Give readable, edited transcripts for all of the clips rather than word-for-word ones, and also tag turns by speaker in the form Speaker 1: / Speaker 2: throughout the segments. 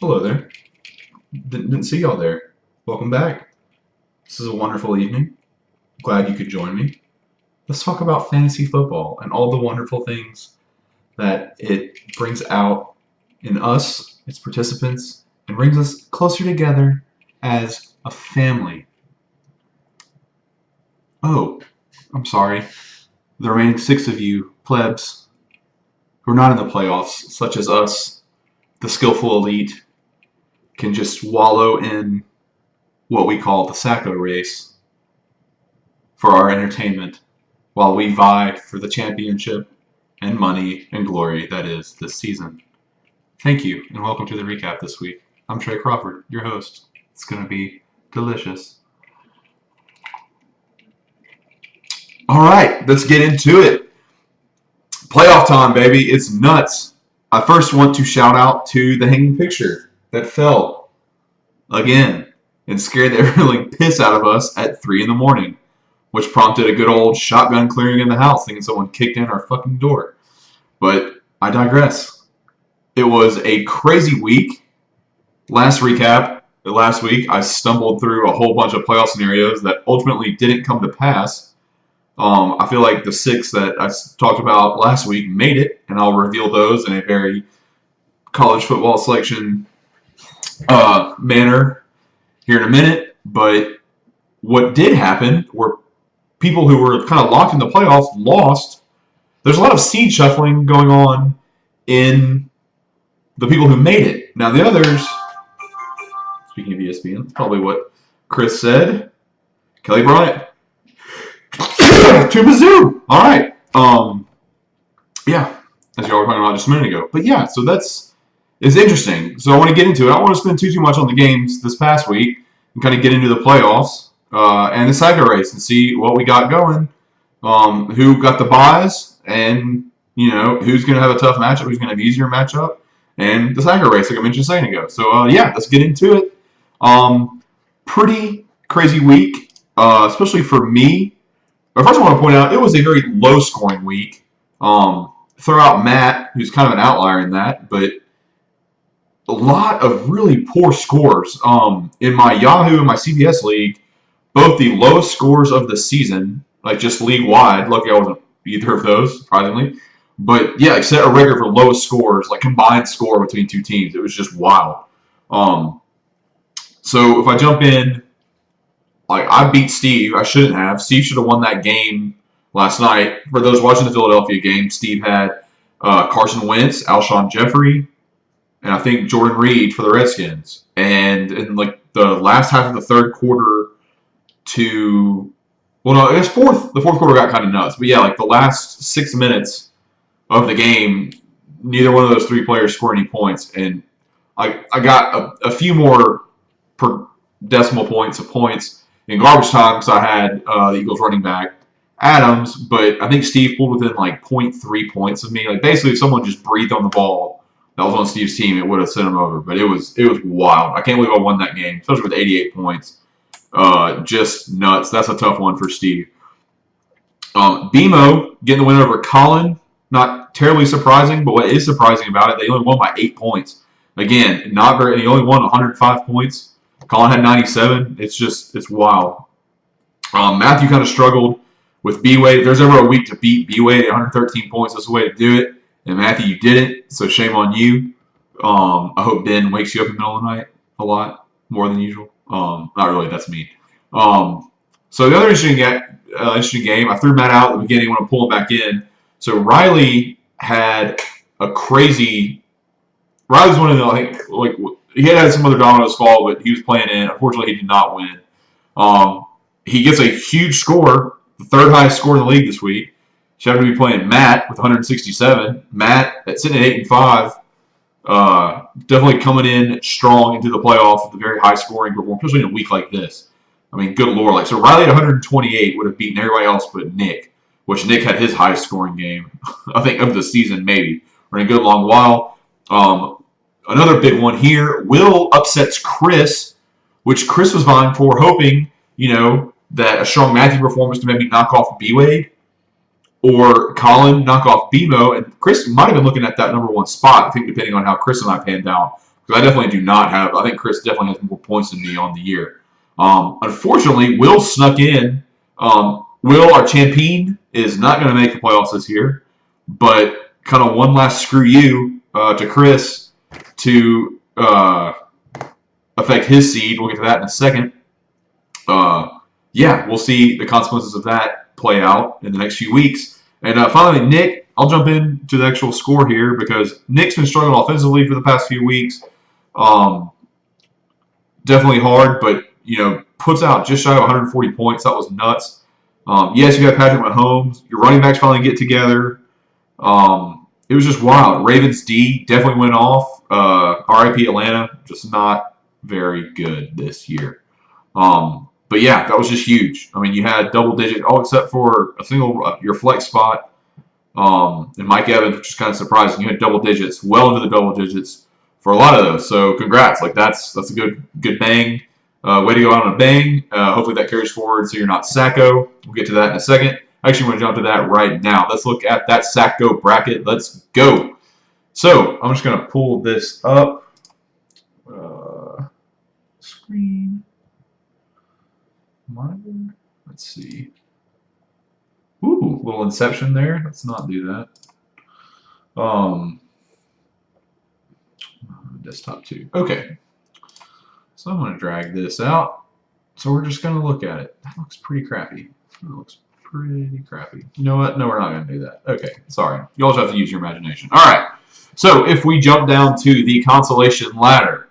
Speaker 1: Hello there. Didn't see y'all there. Welcome back. This is a wonderful evening. Glad you could join me. Let's talk about fantasy football and all the wonderful things that it brings out in us, its participants, and brings us closer together as a family. Oh, I'm sorry. The remaining six of you plebs who are not in the playoffs, such as us, the skillful elite, can just wallow in what we call the Sacco race for our entertainment while we vie for the championship and money and glory that is this season. Thank you, and welcome to the recap this week. I'm Trey Crawford, your host. It's going to be delicious. All right, let's get into it. Playoff time, baby. It's nuts. I first want to shout out to the hanging picture that fell again and scared the everything piss out of us at 3 in the morning, which prompted a good old shotgun clearing in the house, thinking someone kicked in our fucking door. But I digress. It was a crazy week. Last week, I stumbled through a whole bunch of playoff scenarios that ultimately didn't come to pass. I feel like the 6 that I talked about last week made it, and I'll reveal those in a very college football selection manner here in a minute. But what did happen were people who were kind of locked in the playoffs lost. There's a lot of seed shuffling going on in the people who made it. Now the others, speaking of ESPN, probably what Chris said. Kelly Bryant. To Mizzou! Alright. Yeah. As y'all were talking about just a minute ago. But yeah, so it's interesting. So I want to get into it. I don't want to spend too much on the games this past week and kind of get into the playoffs and the Sacco race and see what we got going. Who got the buys and, who's going to have a tough matchup, who's going to have an easier matchup, and the Sacco race, like I mentioned a second ago. So, let's get into it. Pretty crazy week, especially for me. But first I want to point out, it was a very low-scoring week. Throw out Matt, who's kind of an outlier in that, but a lot of really poor scores. In my Yahoo and my CBS league, both the lowest scores of the season, like just league-wide. Lucky I wasn't either of those, surprisingly. But yeah, set a record for lowest scores, like combined score between two teams. It was just wild. So if I jump in, I beat Steve. I shouldn't have. Steve should have won that game last night. For those watching the Philadelphia game, Steve had Carson Wentz, Alshon Jeffrey, and I think Jordan Reed for the Redskins. And in the last half of the third quarter the fourth quarter got kind of nuts. But yeah, the last 6 minutes of the game, neither one of those three players scored any points. And I got a few more per decimal points of points in garbage time because I had the Eagles running back Adams, but I think Steve pulled within 0.3 points of me. Basically, if someone just breathed on the ball that was on Steve's team, it would have sent him over. But it was wild. I can't believe I won that game, especially with 88 points. Just nuts. That's a tough one for Steve. BMO getting the win over Colin. Not terribly surprising, but what is surprising about it, they only won by 8 points. Again, not very. He only won 105 points. Colin had 97. It's wild. Matthew kind of struggled with B-Wade. If there's ever a week to beat B-Wade at 113 points, that's the way to do it. And Matthew, you didn't, so shame on you. I hope Ben wakes you up in the middle of the night a lot, more than usual. Not really, that's mean. So the other interesting game, I threw Matt out at the beginning, I want to pull him back in. So Riley had a crazy... Riley's one of the, he had some other dominoes fall, but he was playing in. Unfortunately, he did not win. He gets a huge score, the third highest score in the league this week. Should have to be playing Matt with 167. Matt, sitting at 8-5, definitely coming in strong into the playoffs with a very high scoring performance, especially in a week like this. I mean, good lord. So Riley at 128 would have beaten everybody else but Nick, which Nick had his highest scoring game, I think, of the season, maybe, or in a good long while. Another big one here, Will upsets Chris, which Chris was vying for, hoping, that a strong Matthew performance to maybe knock off B-Wade or Colin knock off BMO. And Chris might have been looking at that number one spot, I think, depending on how Chris and I panned out. Because I definitely do not have. I think Chris definitely has more points than me on the year. Unfortunately, Will snuck in. Will, our champion, is not going to make the playoffs this year, but kind of one last screw you to Chris to affect his seed. We'll get to that in a second. Yeah, we'll see the consequences of that play out in the next few weeks. And finally, Nick, I'll jump into the actual score here because Nick's been struggling offensively for the past few weeks. Definitely hard, but puts out just shy of 140 points. That was nuts. Yes, you have Patrick Mahomes. Your running backs finally get together. It was just wild. Ravens D definitely went off. RIP Atlanta, just not very good this year. But yeah, that was just huge. I mean, you had double digit, all except for a single your flex spot. And Mike Evans, which is kind of surprising. You had double digits, well into the double digits for a lot of those. So congrats. Like that's a good bang. Way to go out on a bang. Hopefully that carries forward so you're not Sacco. We'll get to that in a second. I actually want to jump to that right now. Let's look at that Sacco bracket. Let's go. So I'm just going to pull this up. Screen. Monitor. Let's see. Ooh, little inception there. Let's not do that. Desktop 2. Okay. So I'm going to drag this out. So we're just going to look at it. That looks pretty crappy. That looks pretty crappy. You know what? No, we're not going to do that. Okay. Sorry. You always have to use your imagination. All right. So if we jump down to the consolation ladder,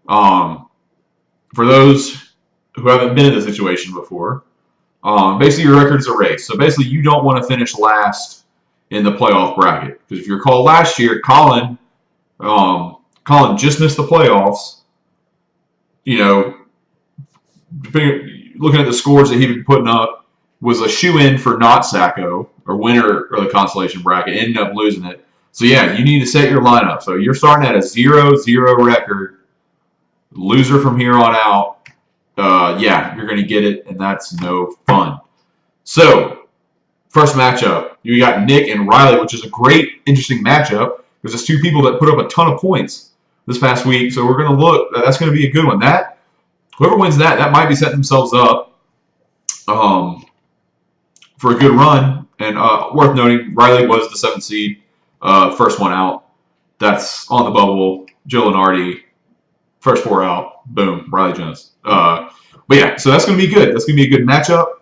Speaker 1: for those who haven't been in this situation before, basically your record is a race. So basically you don't want to finish last in the playoff bracket. Because if you recall last year, Colin just missed the playoffs. Looking at the scores that he'd been putting up, was a shoe-in for not Sacco, or winner of the consolation bracket, ended up losing it. So yeah, you need to set your lineup. So you're starting at a 0-0 record, loser from here on out. Yeah, you're going to get it, and that's no fun. So, first matchup, you got Nick and Riley, which is a great, interesting matchup because it's two people that put up a ton of points this past week. So we're going to look. That's going to be a good one. Whoever wins that might be setting themselves up for a good run. And worth noting, Riley was the 7th seed, first one out. That's on the bubble. Joe Lenardi, first 4 out. Boom, Riley Jones. But yeah, so that's going to be good. That's going to be a good matchup.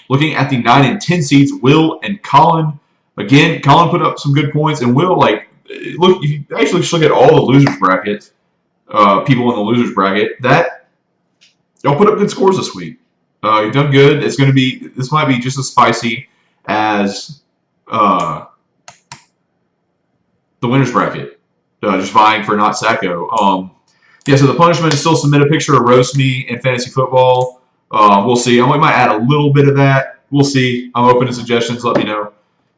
Speaker 1: Looking at the 9 and 10 seeds, Will and Colin. Again, Colin put up some good points, and Will, look, if you actually just look at all the losers brackets, people in the losers bracket, y'all put up good scores this week. You've done good. This might be just as spicy as the winners bracket, just vying for not Sacco. Yeah, so the punishment is still submit a picture of roast me in fantasy football. We'll see. We might add a little bit of that. We'll see. I'm open to suggestions. Let me know.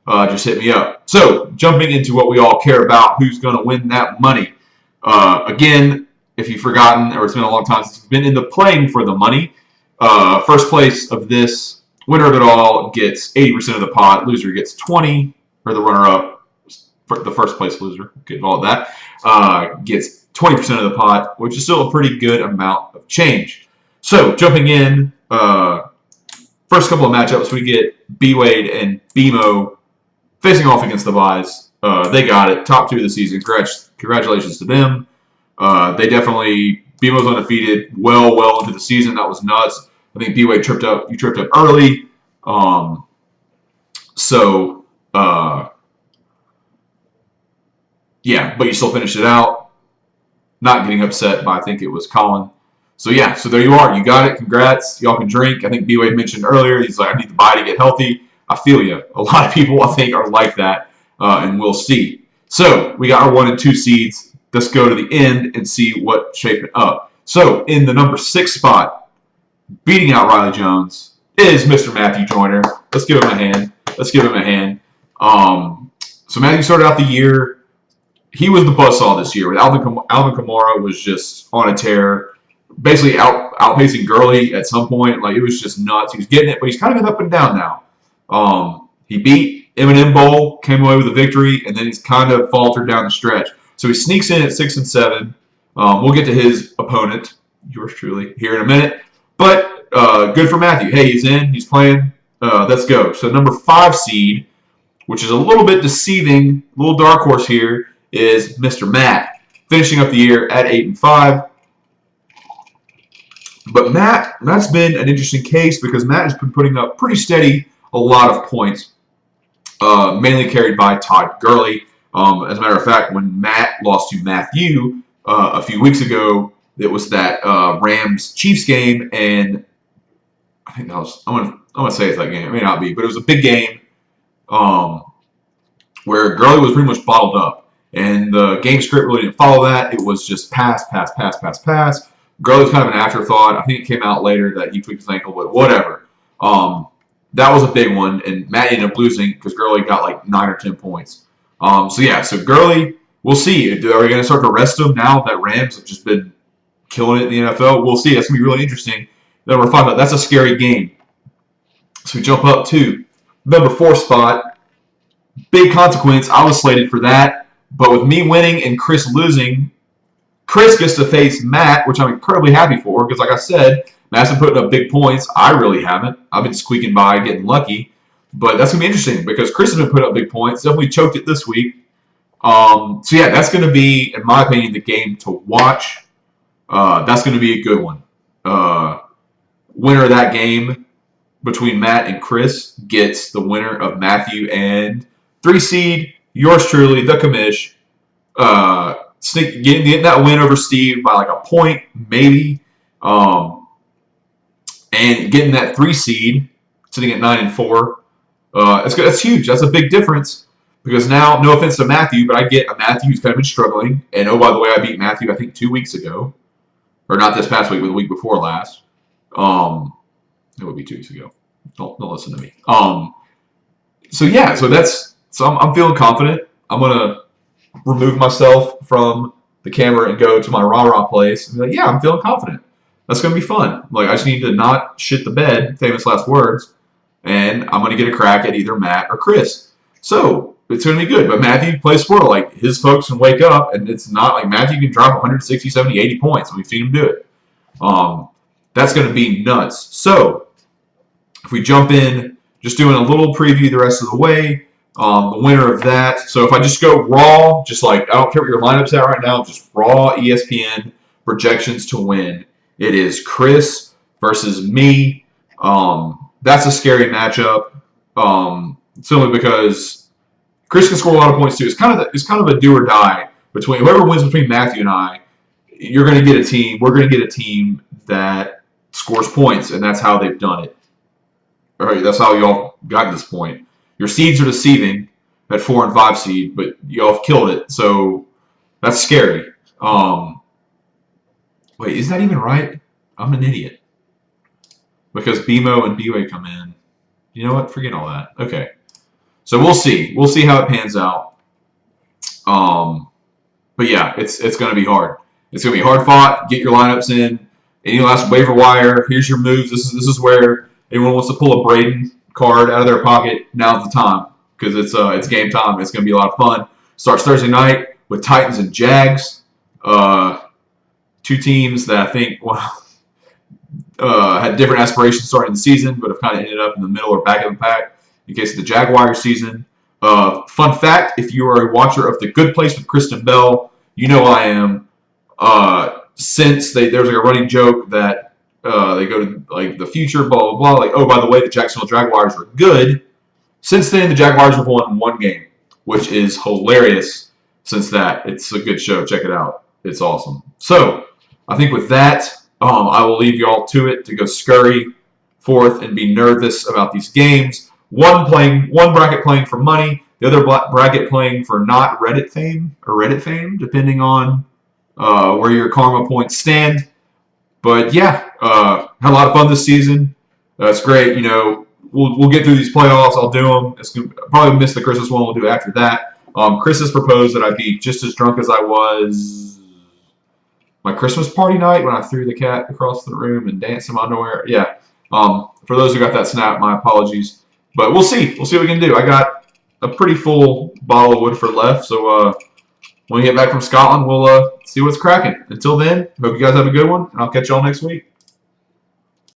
Speaker 1: Just hit me up. So, jumping into what we all care about, who's going to win that money. Again, if you've forgotten, or it's been a long time since you've been in the playing for the money, first place of this, winner of it all gets 80% of the pot. Loser gets 20, or the runner-up, the first place loser, get all of that, gets 20% of the pot, which is still a pretty good amount of change. So, jumping in, first couple of matchups, we get B-Wade and BMO facing off against the Buys. They got it. Top 2 of the season. Congratulations to them. They definitely, BMO's undefeated well into the season. That was nuts. I think B-Wade tripped up. You tripped up early. Yeah, but you still finished it out. Not getting upset by, I think it was Colin. So yeah, so there you are. You got it. Congrats. Y'all can drink. I think B-Wade mentioned earlier, he's like, I need to buy to get healthy. I feel you. A lot of people, I think, are like that, and we'll see. So we got our 1 and 2 seeds. Let's go to the end and see what's shaping up. So in the number 6 spot, beating out Riley Jones, is Mr. Matthew Joyner. Let's give him a hand. So Matthew started out the year. He was the buzzsaw this year. Alvin Kamara was just on a tear, basically outpacing Gurley at some point. Like, it was just nuts. He was getting it, but he's kind of been up and down now. He beat M&M Bowl, came away with a victory, and then he's kind of faltered down the stretch. So he sneaks in at 6 and 7. We'll get to his opponent, yours truly, here in a minute. But good for Matthew. Hey, he's in. He's playing. Let's go. So number 5 seed, which is a little bit deceiving, little dark horse here, is Mr. Matt, finishing up the year at 8 and 5. But Matt's been an interesting case because Matt has been putting up pretty steady a lot of points, mainly carried by Todd Gurley. As a matter of fact, when Matt lost to Matthew a few weeks ago, it was that Rams-Chiefs game, and I think that was, I'm gonna say it's that game. It may not be, but it was a big game where Gurley was pretty much bottled up, and the game script really didn't follow that. It was just pass, pass, pass, pass, pass. Gurley's kind of an afterthought. I think it came out later that he tweaked his ankle, but whatever. That was a big one, and Matt ended up losing because Gurley got like 9 or 10 points. So Gurley, we'll see. Are we going to start to rest him now that Rams have just been killing it in the NFL? We'll see. That's going to be really interesting. Number 5, that's a scary game. So we jump up to number 4 spot. Big consequence. I was slated for that, but with me winning and Chris losing, Chris gets to face Matt, which I'm incredibly happy for because, like I said, Matt's been putting up big points. I really haven't. I've been squeaking by, getting lucky. But that's going to be interesting because Chris has been putting up big points. Definitely choked it this week. Yeah, that's going to be, in my opinion, the game to watch. That's going to be a good one. Winner of that game between Matt and Chris gets the winner of Matthew and 3 seed, yours truly, the commish. Getting that win over Steve by like a point, maybe. And getting that 3 seed, sitting at 9 and 4. That's huge. That's a big difference because now, no offense to Matthew, but I get a Matthew who's kind of been struggling. And oh, by the way, I beat Matthew, I think 2 weeks ago. Or not this past week, but the week before last. It would be 2 weeks ago. Don't listen to me. So I'm feeling confident. I'm gonna remove myself from the camera and go to my rah-rah place and be like, yeah, I'm feeling confident. That's gonna be fun. Like, I just need to not shit the bed, famous last words, and I'm gonna get a crack at either Matt or Chris. So it's gonna be good. But Matthew plays for like his folks can wake up, and it's not like Matthew can drop 160, 70, 80 points, and we've seen him do it. That's gonna be nuts. So if we jump in, just doing a little preview the rest of the way. The winner of that. So if I just go raw, just like, I don't care what your lineup's at right now, just raw ESPN projections to win. It is Chris versus me. That's a scary matchup. Simply because Chris can score a lot of points too. It's kind of a do or die between whoever wins between Matthew and I. You're going to get a team. We're going to get a team that scores points, and that's how they've done it. All right, that's how y'all got to this point. Your seeds are deceiving at 4 and 5 seed, but y'all have killed it, so that's scary. Wait, is that even right? I'm an idiot. Because BMO and B-Way come in. You know what? Forget all that. Okay. So we'll see. We'll see how it pans out. But yeah, it's going to be hard. It's going to be hard fought. Get your lineups in. Any last waiver wire. Here's your moves. This is where anyone wants to pull a Braden card out of their pocket. Now's the time because it's game time. It's going to be a lot of fun. Starts Thursday night with Titans and Jags. 2 teams that I think had different aspirations starting the season, but have kind of ended up in the middle or back of the pack in case of the Jaguar season. Fun fact, if you are a watcher of The Good Place with Kristen Bell, you know I am. Since there's like a running joke that they go to like the future, blah, blah, blah. Like, oh, by the way, the Jacksonville Jaguars are good. Since then, the Jaguars have won 1 game, which is hilarious. Since that, it's a good show. Check it out. It's awesome. So, I think with that, I will leave y'all to it to go scurry forth and be nervous about these games. One bracket playing for money, the other bracket playing for not Reddit fame or Reddit fame, depending on where your karma points stand. But yeah, had a lot of fun this season. It's great. You know, we'll get through these playoffs. I'll do them. It's gonna probably miss the Christmas one. We'll do after that. Chris has proposed that I be just as drunk as I was my Christmas party night when I threw the cat across the room and danced in my underwear. Yeah. For those who got that snap, my apologies. But we'll see. We'll see what we can do. I got a pretty full bottle of Woodford left, so when we get back from Scotland, we'll see what's cracking. Until then, hope you guys have a good one, and I'll catch y'all next week.